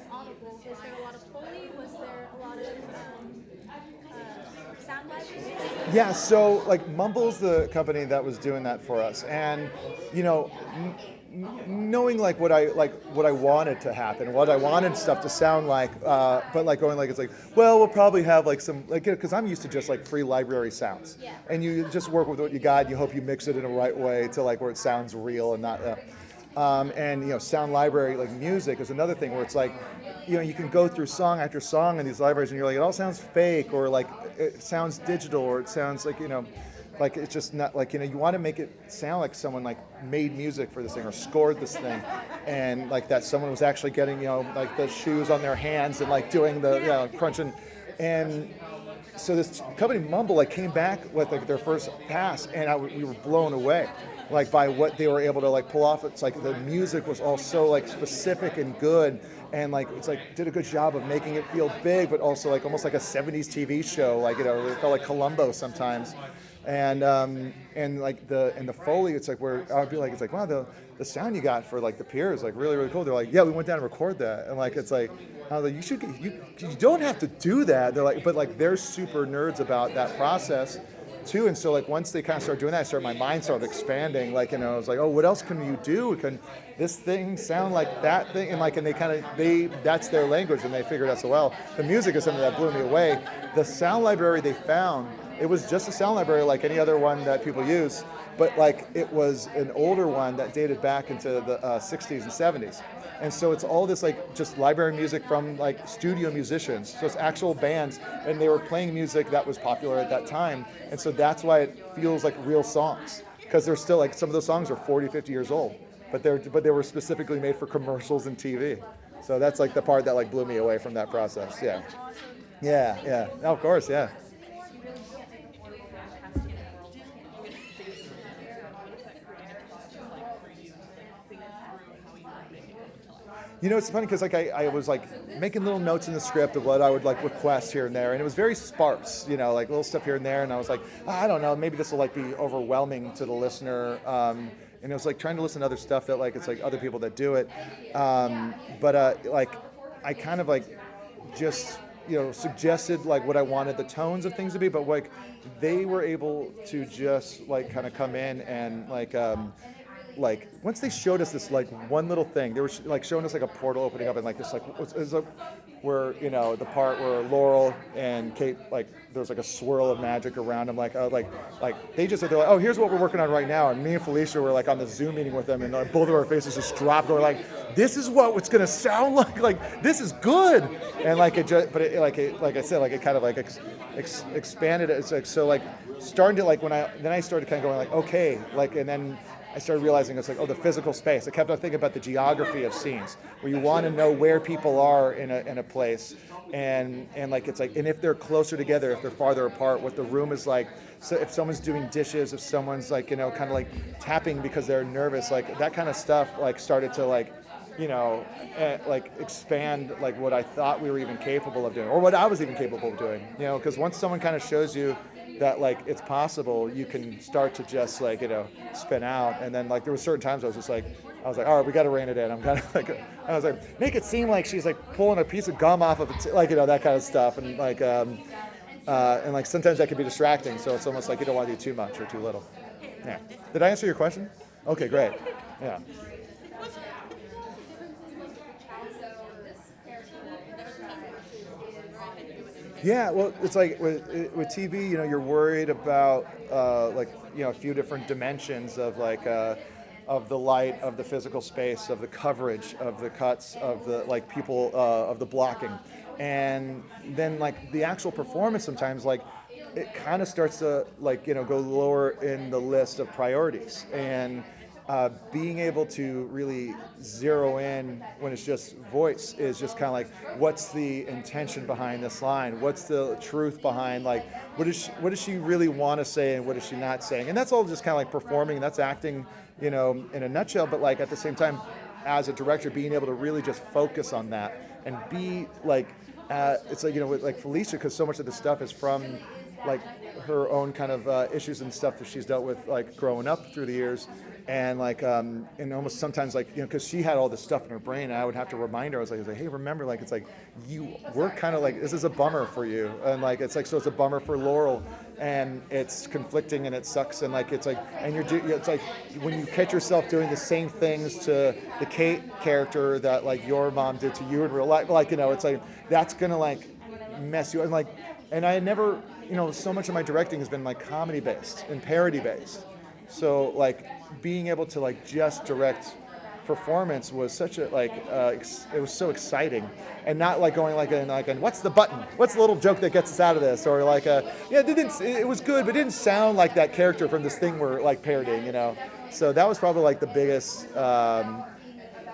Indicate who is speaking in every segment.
Speaker 1: was Audible, was there a lot of Foley? Was there a lot of sound libraries?
Speaker 2: Yeah, so like Mumble's the company that was doing that for us, and you know, knowing like what I wanted to happen, what I wanted stuff to sound like, but like going like it's like, well, we'll probably have like some like because I'm used to just like free library sounds,
Speaker 1: Yeah.
Speaker 2: and you just work with what you got. And you hope you mix it in the right way to like where it sounds real and not. And you know, sound library like music is another thing where it's like, you know, you can go through song after song in these libraries and you're like, it all sounds fake or like it sounds digital or it sounds like, you know, like it's just not like, you know, you want to make it sound like someone like made music for this thing or scored this thing, and like that someone was actually getting, you know, like the shoes on their hands and like doing the, you know, crunching. And so this company Mumble like came back with like their first pass, and we were blown away like by what they were able to like pull off. It's like the music was all so like specific and good, and like it's like did a good job of making it feel big, but also like almost like a '70s TV show. Like, you know, it felt like Columbo sometimes. And like the Foley, it's like where I'd be like, it's like, wow, the sound you got for like the pier is like really, really cool. They're like, yeah, we went down and recorded that, and like it's like, I was like, you don't have to do that. They're like, but like they're super nerds about that process too. And so like once they kind of started doing that, my mind started expanding. Like, you know, I was like, oh, what else can you do? Can this thing sound like that thing? And like, and that's their language, and they figured out so well. The music is something that blew me away. The sound library they found, it was just a sound library like any other one that people use, but like it was an older one that dated back into the 60s and 70s. And so it's all this like just library music from like studio musicians. So it's actual bands, and they were playing music that was popular at that time. And so that's why it feels like real songs, because they're still like, some of those songs are 40, 50 years old, but they were specifically made for commercials and TV. So that's like the part that like blew me away from that process. Yeah. Yeah. No, of course, yeah. You know, it's funny because like I was like making little notes in the script of what I would like request here and there, and it was very sparse, you know, like little stuff here and there, and I was like, I don't know, maybe this will like be overwhelming to the listener, and it was like trying to listen to other stuff that like it's like other people that do it, but like I kind of like just, you know, suggested like what I wanted the tones of things to be, but like they were able to just like kind of come in and like once they showed us this like one little thing, they were like showing us like a portal opening up, and like this like it was like where, you know, the part where Laurel and Kate, like there was like a swirl of magic around them, like they just said, they're like, oh, here's what we're working on right now, and me and Felicia were like on the Zoom meeting with them, and both of our faces just dropped. We're like, this is what it's gonna sound like this is good, and like it just, but it like I said, like it kind of like expanded. It's like, so like starting to like when I started kind of going like, okay, like, and then I started realizing it's like, oh, the physical space. I kept on thinking about the geography of scenes, where you want to know where people are in a place, and like it's like, and if they're closer together, if they're farther apart, what the room is like. So if someone's doing dishes, if someone's like, you know, kind of like tapping because they're nervous, like that kind of stuff, like started to like, you know, like expand like what I thought we were even capable of doing, or what I was even capable of doing. You know, because once someone kind of shows you that like it's possible, you can start to just like, you know, spin out. And then like there were certain times I was like, all right, we got to rein it in. I'm kind of like, I was like, make it seem like she's like pulling a piece of gum off of it, like, you know, that kind of stuff. And like, and like sometimes that can be distracting. So it's almost like you don't want to do too much or too little. Yeah. Did I answer your question? Okay, great. Yeah. Yeah, well, it's like with TV, you know, you're worried about like, you know, a few different dimensions of like of the light, of the physical space, of the coverage, of the cuts, of the like people, of the blocking, and then like the actual performance sometimes like it kind of starts to like, you know, go lower in the list of priorities, and being able to really zero in when it's just voice is just kind of like, what's the intention behind this line? What's the truth behind, like, what does she really want to say, and what is she not saying? And that's all just kind of like performing, and that's acting, you know, in a nutshell. But like at the same time, as a director, being able to really just focus on that and be like, it's like, you know, with like Felicia, because so much of the stuff is from like her own kind of issues and stuff that she's dealt with like growing up through the years, and like and almost sometimes like because she had all this stuff in her brain, and I would have to remind her. I was like, hey, remember, like it's like we're kind of like this is a bummer for you, and like it's like so it's a bummer for Laurel, and it's conflicting and it sucks, and like it's like and it's like when you catch yourself doing the same things to the Kate character that like your mom did to you in real life, like it's like that's gonna like mess you, and I never so much of my directing has been like comedy based and parody based, so like being able to like just direct performance was such a like it was so exciting, and not like going like what's the button, what's the little joke that gets us out of this, or like it was good but it didn't sound like that character from this thing we're like parodying, so that was probably like the biggest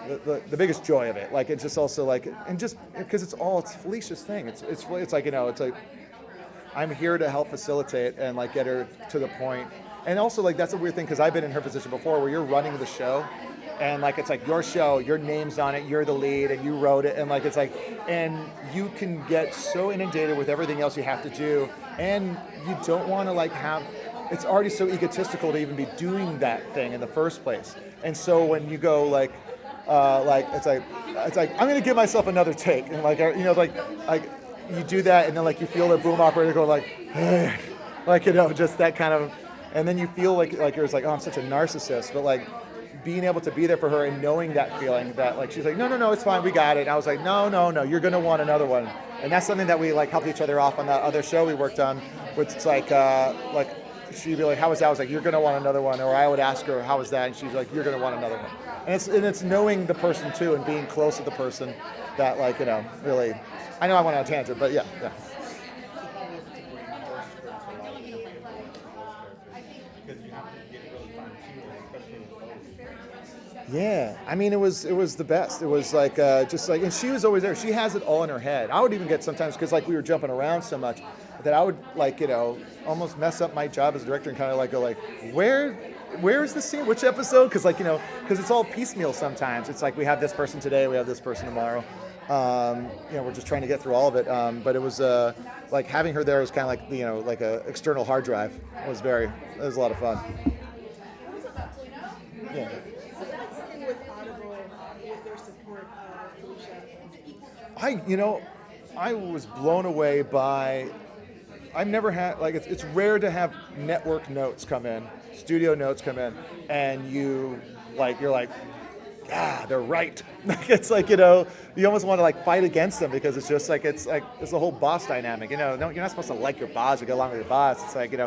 Speaker 2: the biggest joy of it. Like it's just also like, and just because it's Felicia's thing, it's like it's like I'm here to help facilitate and like get her to the point. And also like that's a weird thing because I've been in her position before where you're running the show and like it's like your show, your name's on it, you're the lead and you wrote it, and like it's like, and you can get so inundated with everything else you have to do, and you don't want to like have, it's already so egotistical to even be doing that thing in the first place. And so when you go like it's like I'm gonna give myself another take, and like like you do that, and then like you feel the boom operator go like like just that kind of, and then you feel like you're like, oh, I'm such a narcissist, but like being able to be there for her and knowing that feeling that like she's like no it's fine, we got it, and I was like no you're gonna want another one. And that's something that we like helped each other off on that other show we worked on, which it's like she'd be like, how was that? I was like, you're gonna want another one. Or I would ask her, how was that? And she's like, you're gonna want another one. And it's knowing the person too, and being close to the person that like really. I know I went on a tangent, but yeah. Yeah, I mean, it was the best. It was like just like, and she was always there. She has it all in her head. I would even get sometimes because like we were jumping around so much that I would like almost mess up my job as a director and kind of like go like, where is the scene? Which episode? Because like because it's all piecemeal sometimes. It's like we have this person today, we have this person tomorrow. We're just trying to get through all of it. But it was like having her there was kind of like like a external hard drive. It was a lot of fun. Yeah.
Speaker 3: With Audible, with their support of Felicia.
Speaker 2: I was blown away by. I've never had like it's rare to have network notes come in, studio notes come in, and you're like, they're right. It's like you almost want to like fight against them because it's just like it's the whole boss dynamic. No, you're not supposed to like your boss or get along with your boss. It's like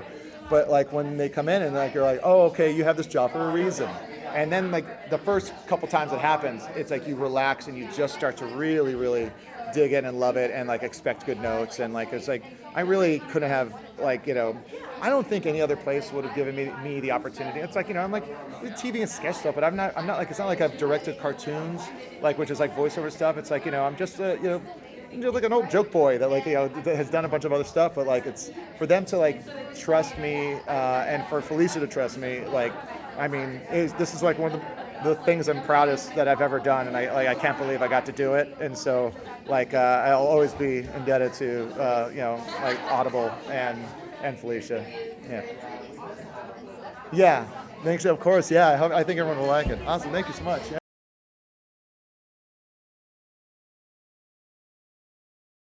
Speaker 2: but like when they come in and like you're like, oh, okay, you have this job for a reason. And then like the first couple times it happens, it's like you relax and you just start to really, really dig in and love it and like expect good notes. And like it's like I really couldn't have like I don't think any other place would have given me the opportunity. It's like I'm like TV and sketch stuff, but I'm not like, it's not like I've directed cartoons like, which is like voiceover stuff. It's like I'm just like an old joke boy that like that has done a bunch of other stuff, but like it's for them to like trust me and for Felicia to trust me, like I mean this is like one of the things I'm proudest that I've ever done, and I can't believe I got to do it. And so like I'll always be indebted to like Audible and Felicia. Yeah, thanks, of course. Yeah, I think everyone will like it. Awesome, thank you so much. Yeah.